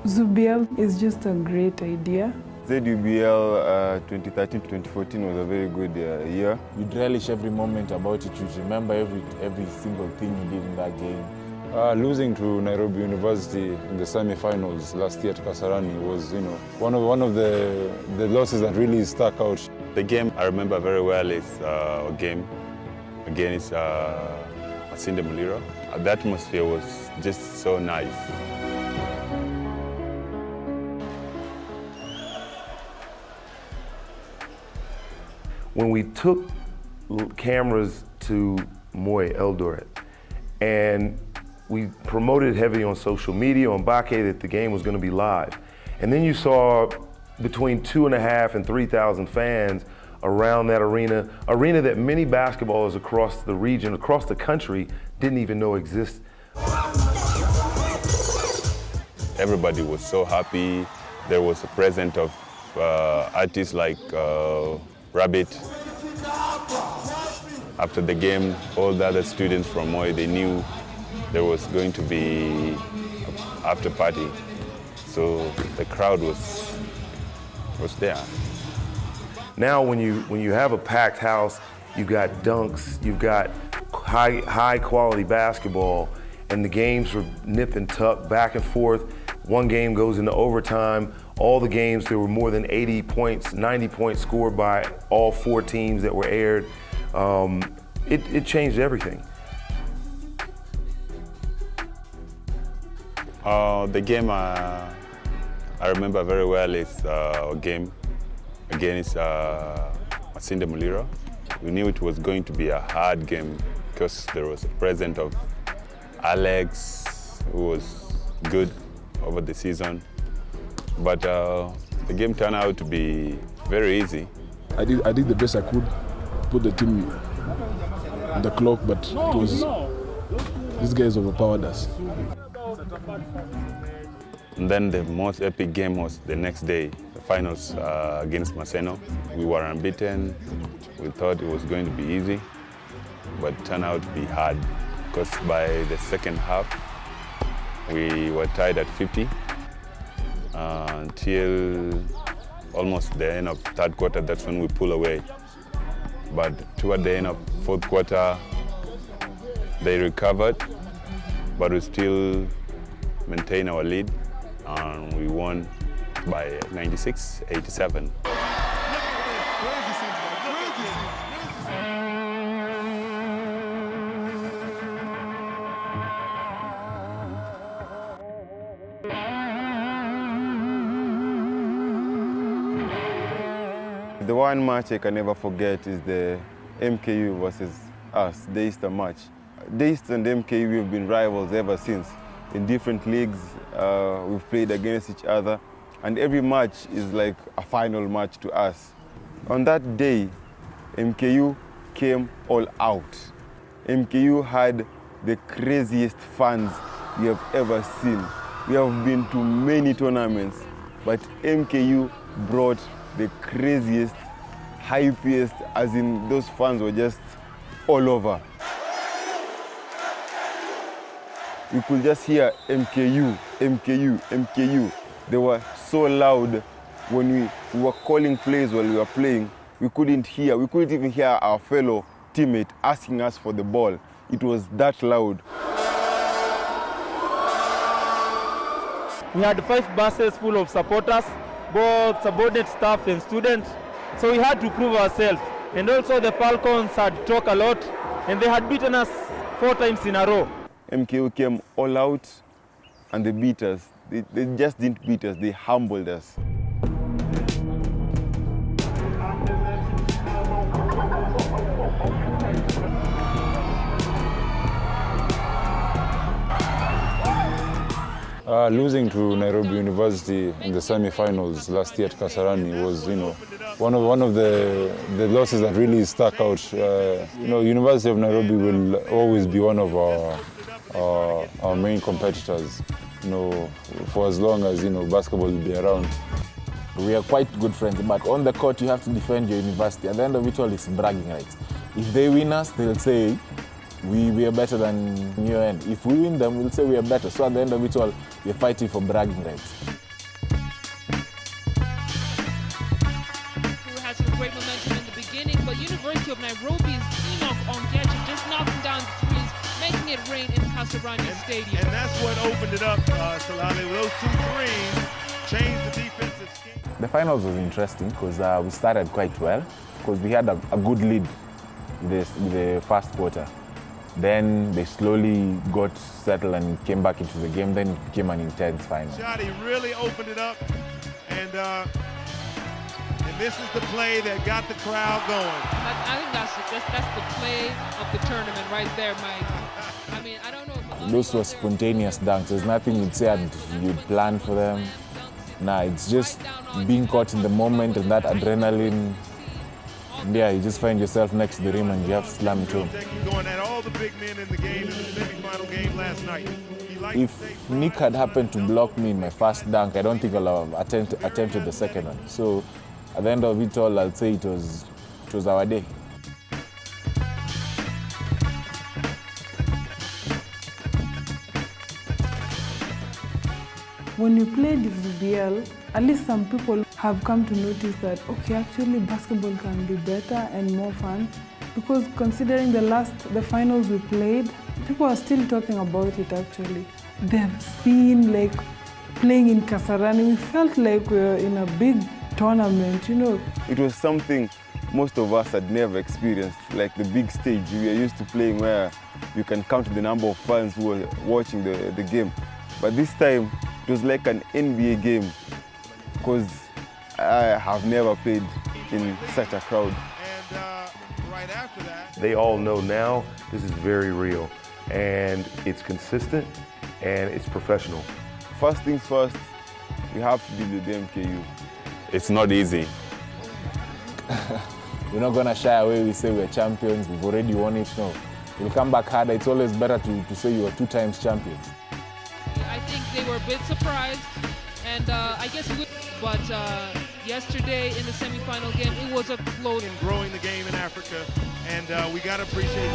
ZUBL is just a great idea. ZUBL 2013 to 2014 was a very good year. You'd relish every moment about it. You'd remember every single thing you did in that game. Losing to Nairobi University in the semi-finals last year to Kasarani was, one of the losses that really stuck out. The game I remember very well is a game against Masinde Muliro. The atmosphere was just so nice. When we took cameras to Moy Eldoret and we promoted heavy on social media, on Bake, that the game was going to be live. And then you saw between 2,500 and 3,000 fans around that arena that many basketballers across the region, across the country, didn't even know existed. Everybody was so happy. There was a presence of artists like Rabbit. After the game, all the other students from Moy, they knew there was going to be an after party. So the crowd was there. Now when you have a packed house, you've got dunks, you've got high quality basketball, and the games were nip and tuck, back and forth. One game goes into overtime. All the games, there were more than 80 points, 90 points scored by all 4 teams that were aired. It changed everything. The game I remember very well is a game against Masinde Muliro. We knew it was going to be a hard game because there was a presence of Alex, who was good over the season. But the game turned out to be very easy. I did the best I could, put the team on the clock, but these guys overpowered us. And then the most epic game was the next day, the finals against Maseno. We were unbeaten. We thought it was going to be easy, but it turned out to be hard because by the second half, we were tied at 50 until almost the end of third quarter. That's when we pull away. But toward the end of fourth quarter, they recovered, but we still maintain our lead, and we won by 96-87. The one match I can never forget is the MKU versus us, the Easter match. The Easter and MKU have been rivals ever since. In different leagues, we've played against each other, and every match is like a final match to us. On that day, MKU came all out. MKU had the craziest fans we have ever seen. We have been to many tournaments, but MKU brought the craziest, hypiest, as in those fans were just all over. You could just hear MKU, MKU, MKU. They were so loud when we were calling plays while we were playing. We couldn't even hear our fellow teammate asking us for the ball. It was that loud. We had 5 buses full of supporters, both subordinate staff and students. So we had to prove ourselves. And also the Falcons had talked a lot, and they had beaten us 4 times in a row. MKU came all out and they beat us. They just didn't beat us, they humbled us. Losing to Nairobi University in the semi-finals last year at Kasarani was, one of the losses that really stuck out. University of Nairobi will always be one of our main competitors, for as long as basketball will be around. We are quite good friends, but on the court you have to defend your university. At the end of it all, it's bragging rights. If they win us, they'll say, we are better than your end. If we win them, we'll say we are better. So at the end of it all, we're fighting for bragging rights. it rain in Kasarani Stadium. And that's what opened it up, Salale. Those 2 threes changed the defensive scheme. The finals was interesting because we started quite well because we had a good lead in the first quarter. Then they slowly got settled and came back into the game. Then it became an intense final. He really opened it up, and this is the play that got the crowd going. I think that's the play of the tournament right there, Mike. I mean, I don't know if those were spontaneous dunks. There's nothing you'd say you'd plan for them. Nah, it's just being caught in the moment and that adrenaline. Yeah, you just find yourself next to the rim and you have to slam it home. Going at all the big men in the game in the semifinal game last night. If Nick had happened to block me in my first dunk, I don't think I'll have attempted the second one. So at the end of it all, I'll say it was our day. When we played the ZUBL, at least some people have come to notice that, okay, actually basketball can be better and more fun. Because considering the finals we played, people are still talking about it actually. They've seen like playing in Kasarani, we felt like we were in a big tournament, you know. It was something most of us had never experienced, like the big stage. We are used to playing where you can count the number of fans who were watching the game. But this time, it was like an NBA game because I have never played in such a crowd. And right after that, They all know now this is very real, and it's consistent, and it's professional. First things first, we have to deal with the MKU. It's not easy. We're not going to shy away. We say we're champions. We've already won it. No, we'll come back harder. It's always better to say you are 2 times champions. I think they were a bit surprised, and I guess but yesterday in the semifinal game, it was a close. in growing the game in Africa, and we got to appreciate